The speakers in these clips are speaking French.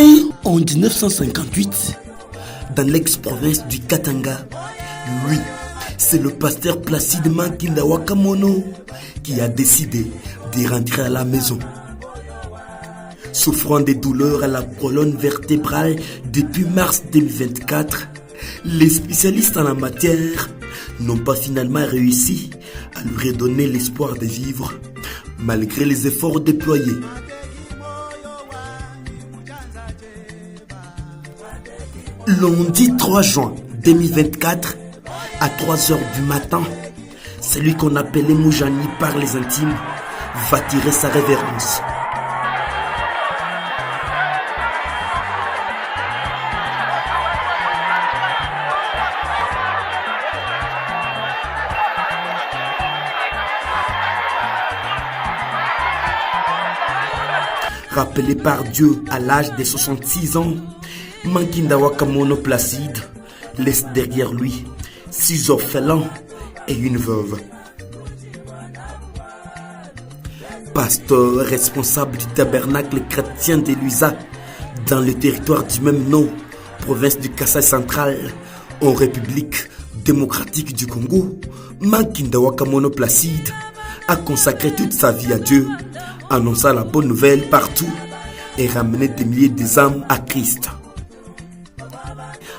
Né en 1958 dans l'ex-province du Katanga, lui, c'est le pasteur Placide Mankinda Wakamono qui a décidé de rentrer à la maison. Souffrant des douleurs à la colonne vertébrale depuis mars 2024, les spécialistes en la matière n'ont pas finalement réussi à lui redonner l'espoir de vivre malgré les efforts déployés. Lundi 3 juin 2024, à 3h du matin, celui qu'on appelait Moujani par les intimes va tirer sa révérence. Rappelé par Dieu à l'âge de 66 ans, Mankinda Wakamono Placide laisse derrière lui 6 orphelins et une veuve. Pasteur responsable du tabernacle chrétien de Luisa dans le territoire du même nom, province du Kasaï central, en République démocratique du Congo, Mankinda Wakamono Placide a consacré toute sa vie à Dieu, annonçant la bonne nouvelle partout et ramené des milliers d'âmes à Christ.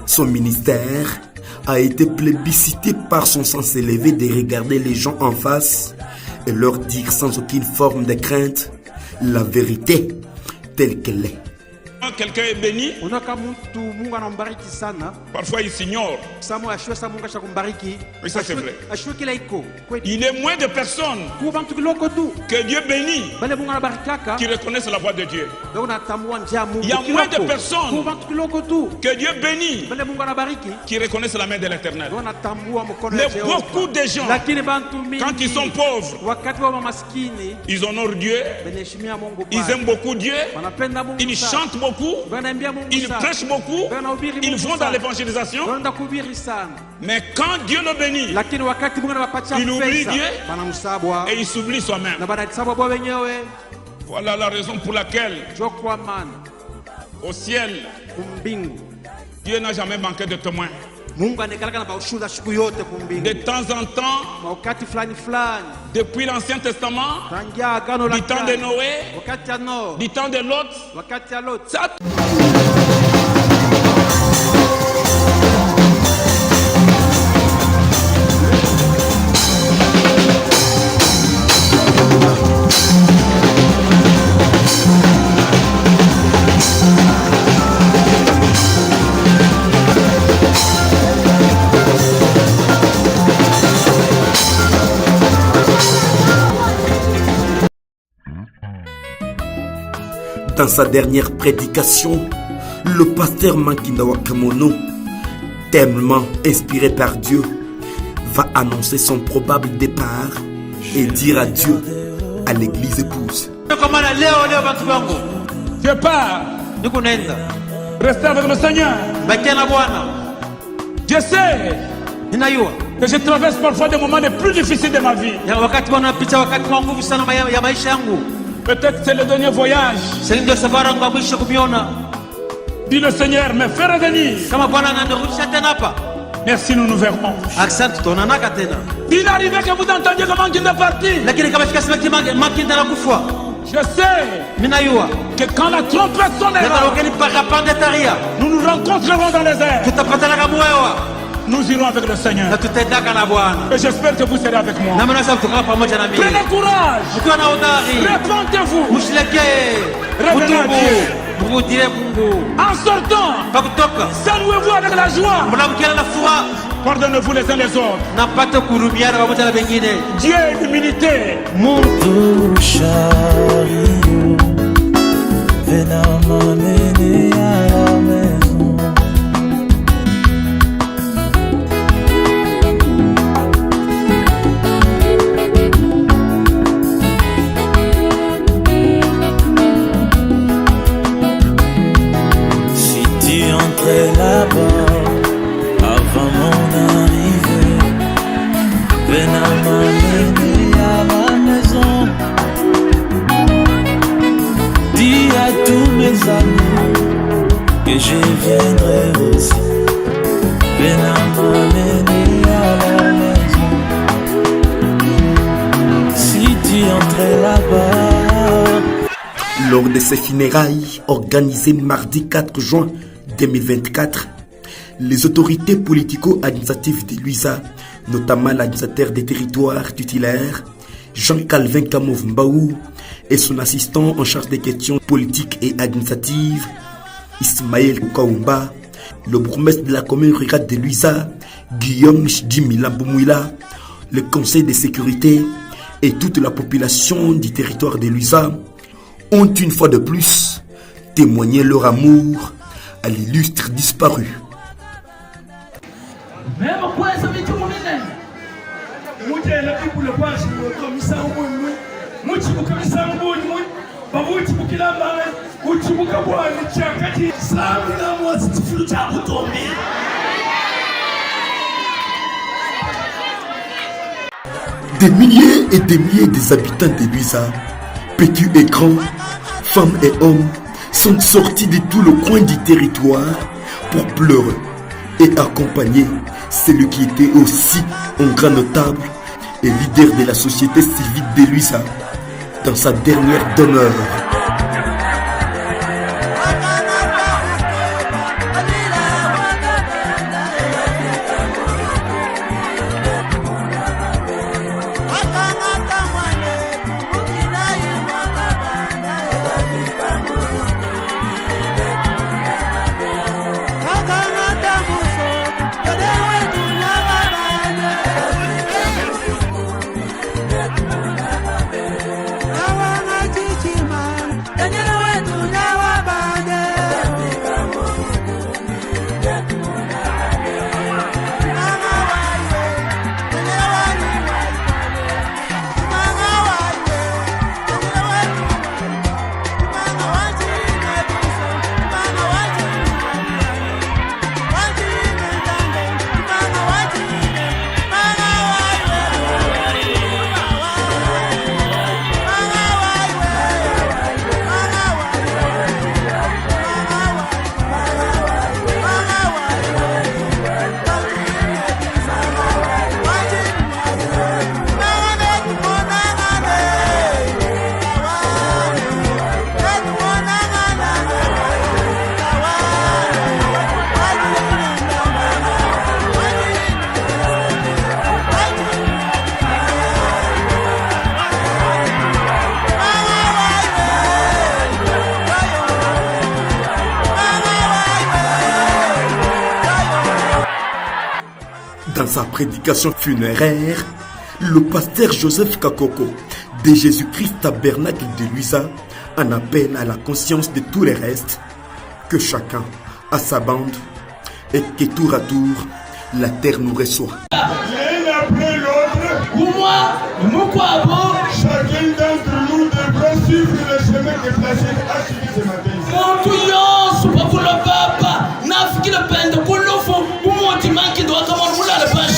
Son ministère a été plébiscité par son sens élevé de regarder les gens en face et leur dire sans aucune forme de crainte la vérité telle qu'elle est. Quelqu'un est béni, parfois il s'ignore. Oui, ça c'est vrai. Il est moins de personnes que Dieu bénit qui reconnaissent la voix de Dieu. Il y a moins de personnes que Dieu bénit qui reconnaissent la main de l'Éternel. Mais beaucoup de gens, quand ils sont pauvres, ils honorent Dieu, ils aiment beaucoup Dieu, ils chantent beaucoup, ils prêchent beaucoup, ils vont dans l'évangélisation. Mais quand Dieu le bénit, il oublie Dieu et il s'oublie soi-même. Voilà la raison pour laquelle au ciel, Dieu n'a jamais manqué de témoins. De temps en temps, depuis l'Ancien Testament, du temps de Noé, du temps de Lot, ça... Dans sa dernière prédication, le pasteur Mankinda Wakamono, tellement inspiré par Dieu, va annoncer son probable départ et dire adieu à l'église épouse. Je pars. Restez avec le Seigneur. Je sais que je traverse parfois des moments les plus difficiles de ma vie. Peut-être c'est le dernier voyage. Dis le Seigneur, me fait revenir. Merci, nous nous verrons. Il arrivait que vous entendiez comment il est parti. Je sais que quand la trompette sonnera, nous nous rencontrerons dans les airs. Nous irons avec le Seigneur. Et j'espère que vous serez avec moi. Prenez courage. Répondez-vous. Revenez à Dieu. En sortant, saluez-vous avec la joie. Pardonnez-vous les uns les autres. Dieu est l'humilité. Là-bas, avant mon arrivée, venez m'amener à la maison. Dis à tous mes amis aussi. Viens m'amener à la maison. Si tu entrais là-bas. Lors de ces funérailles organisées mardi 4 juin 2024, les autorités politico-administratives de Luiza, notamment l'administrateur des territoires tutélaires, Jean-Calvin Kamov Mbaou, et son assistant en charge des questions politiques et administratives, Ismaël Kaoumba, le bourgmestre de la commune rurale de Luiza, Guillaume Jdimila Boumouila, le conseil de sécurité et toute la population du territoire de Luiza ont une fois de plus témoigné leur amour à l'illustre disparu. Des milliers et des milliers des habitants de Luiza, petits et grands, femmes et hommes, sont sortis de tout le coin du territoire pour pleurer et accompagner celui qui était aussi un grand notable et leader de la société civile de Luiza dans sa dernière demeure. Dans sa prédication funéraire, le pasteur Joseph Kakoko de Jésus-Christ Tabernacle de Luiza en appelle à la conscience de tous les restes, que chacun a sa bande et que tour à tour, la terre nous reçoit. L'un après l'autre, chacun d'entre nous devra suivre le chemin que Placide a suivi ce matin.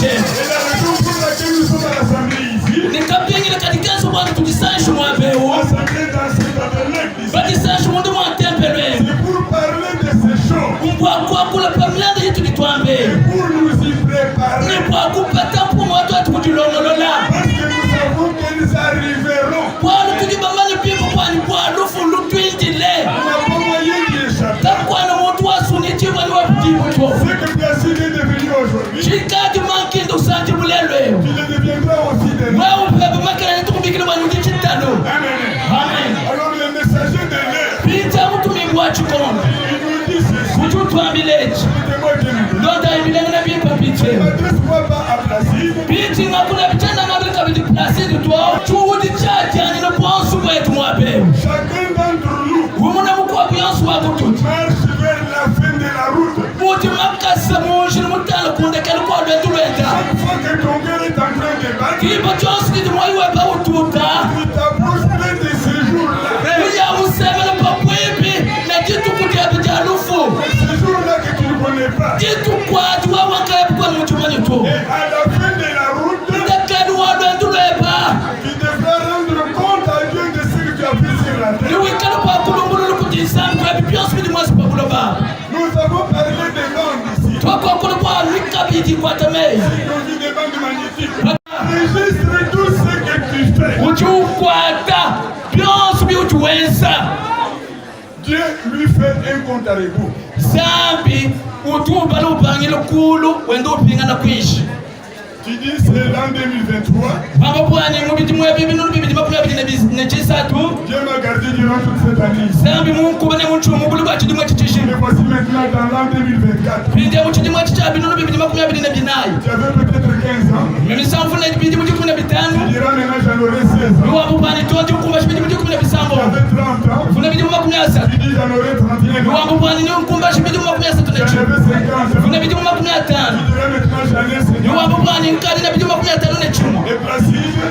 Et la raison pour laquelle nous sommes à l'Assemblée ici, assemblée dans ce tabernacle, c'est pour parler de ces choses et pour nous y préparer, parce que nous savons qu'elles arriveront. On n'a pas moyen d'y échapper. Ce que Placide est devenu aujourd'hui, il le deviendra aussi demain. Amen. Alors le messager de l'air, il nous dit ceci. Ne m'adresse-moi pas à Placide, chacun d'entre nous marche vers la fin de la route. Chaque fois que ton cœur est en train de battre, tu t'approches près de ces jours-là. Ces jours-là que tu ne connais pas. Et à la fin de la route, tu devras rendre compte à Dieu de ce que tu as fait sur la terre. Nous avons parlé des langues. Registre tout ce que tu fais. Dieu lui fait un compte à rebours. Tu dis c'est l'an 2023. Dieu m'a gardé durant toute cette année. Mais voici maintenant dans l'an 2024. Tu avais peut-être 15 ans. Tu diras maintenant j'en aurai 16 ans. Tu avais 30 ans. Tu dis j'en aurai 31 ans. J'en avais 50 ans. Tu diras maintenant j'en ai 50 ans. Et Placide,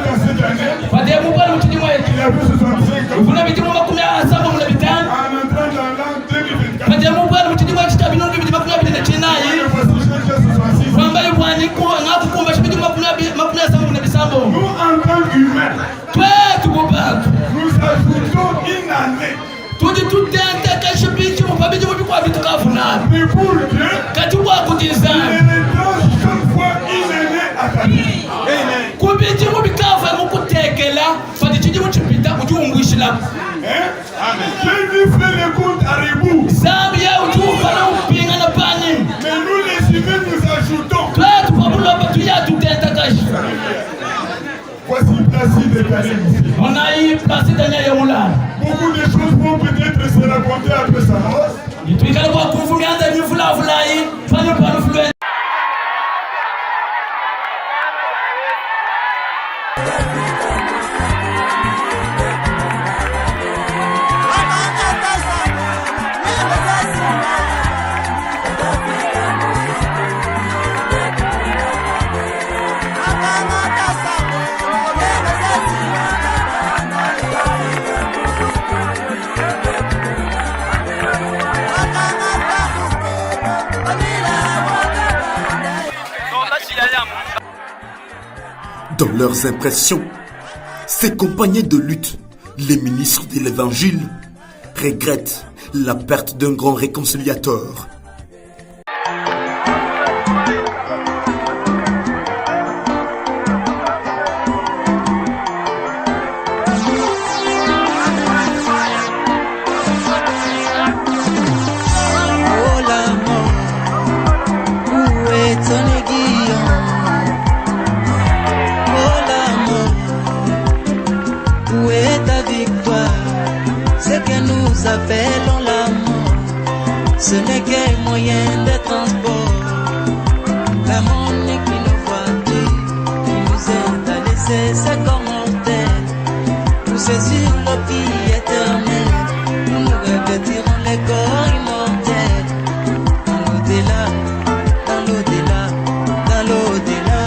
dans cette année, il a vu 65 ans. En entrant dans l'an 2024, nous en tant qu'humains, nous ajoutons une année. Mais pour Dieu, il redonne chaque fois une année à ta vie. Dieu lui fait le compte à rebours. Mais nous les humains nous ajoutons. Voici Placide et Karim. Beaucoup de choses vont peut-être se raconter après sa mort. Dans leurs impressions, ces compagnons de lutte, les ministres de l'Évangile, regrettent la perte d'un grand réconciliateur. Appelons l'amour, ce n'est qu'un moyen de transport. L'amour n'est qu'une voiture qui nous aide à laisser ses corps mortels. Poussés sur le pied éternel, nous nous revêtirons les corps immortels. Dans l'au-delà, dans l'au-delà, dans l'au-delà.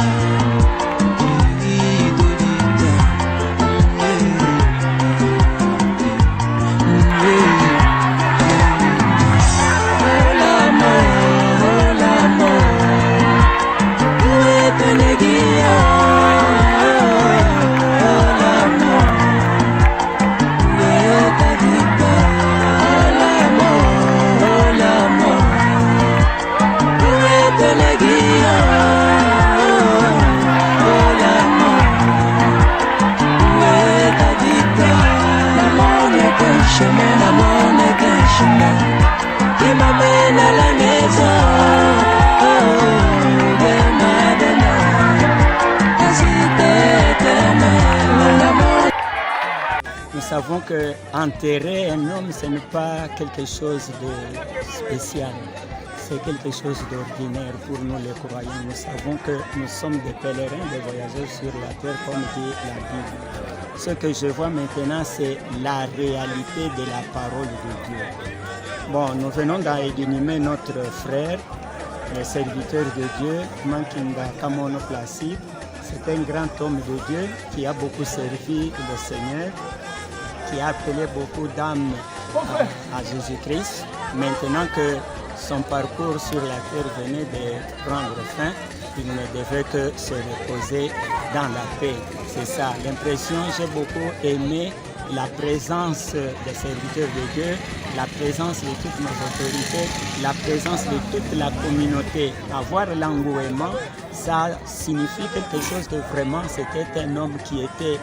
Qui m'amène à la maison. Nous savons qu'enterrer un homme, ce n'est pas quelque chose de spécial. C'est quelque chose d'ordinaire pour nous les croyants. Nous savons que nous sommes des pèlerins, des voyageurs sur la terre, comme dit la Bible. Ce que je vois maintenant, c'est la réalité de la parole de Dieu. Bon, nous venons d'inhumer notre frère, le serviteur de Dieu, Mankinga Kamono Placide. C'est un grand homme de Dieu qui a beaucoup servi le Seigneur, qui a appelé beaucoup d'âmes à Jésus-Christ. Maintenant que son parcours sur la terre venait de prendre fin, il ne devait que se reposer dans la paix. C'est ça l'impression. J'ai beaucoup aimé la présence des serviteurs de Dieu, la présence de toutes nos autorités, la présence de toute la communauté. Avoir l'engouement, ça signifie quelque chose que vraiment c'était un homme qui était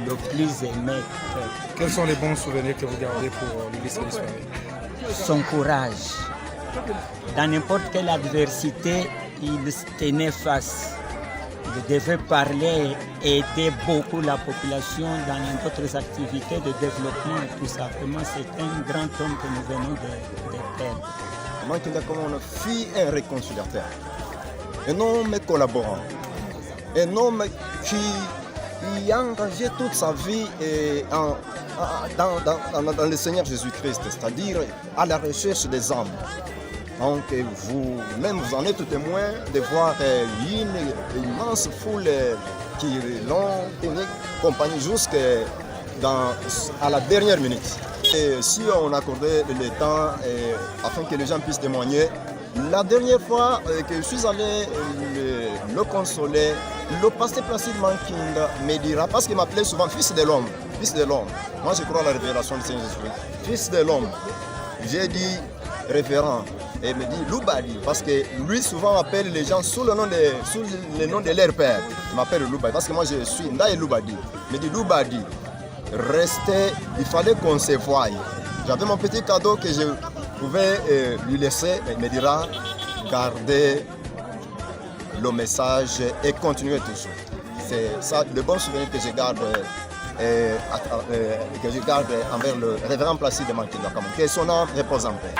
le plus aimé. Quels sont les bons souvenirs que vous gardez pour Louis Elissoiré? Son courage. Dans n'importe quelle adversité, il tenait face. Il devait parler et aider beaucoup la population dans d'autres activités de développement et tout ça. Vraiment, c'est un grand homme que nous venons de perdre. Makinda Komona fut un réconciliateur, un homme collaborant, un homme qui a engagé toute sa vie dans le Seigneur Jésus-Christ, c'est-à-dire à la recherche des âmes. Donc vous-même, vous en êtes témoin de voir une immense foule qui l'ont tenu compagnie jusqu'à la dernière minute. Et si on accordait le temps afin que les gens puissent témoigner, la dernière fois que je suis allé le consoler, le pasteur Placide Mankinda me dira, parce qu'il m'appelait souvent fils de l'homme, fils de l'homme. Moi je crois à la révélation du Seigneur Jésus-Christ. Fils de l'homme. J'ai dit révérend. Et il me dit Loubadi, parce que lui souvent appelle les gens sous le nom de leur père. Il m'appelle Loubadi, parce que moi je suis Ndaye Loubadi. Il me dit Loubadi, restez, il fallait qu'on se voie. J'avais mon petit cadeau que je pouvais lui laisser, mais il me dira gardez le message et continuez toujours. C'est ça le bon souvenir que je garde. Envers le révérend Placide Mankinda, que son âme repose en paix.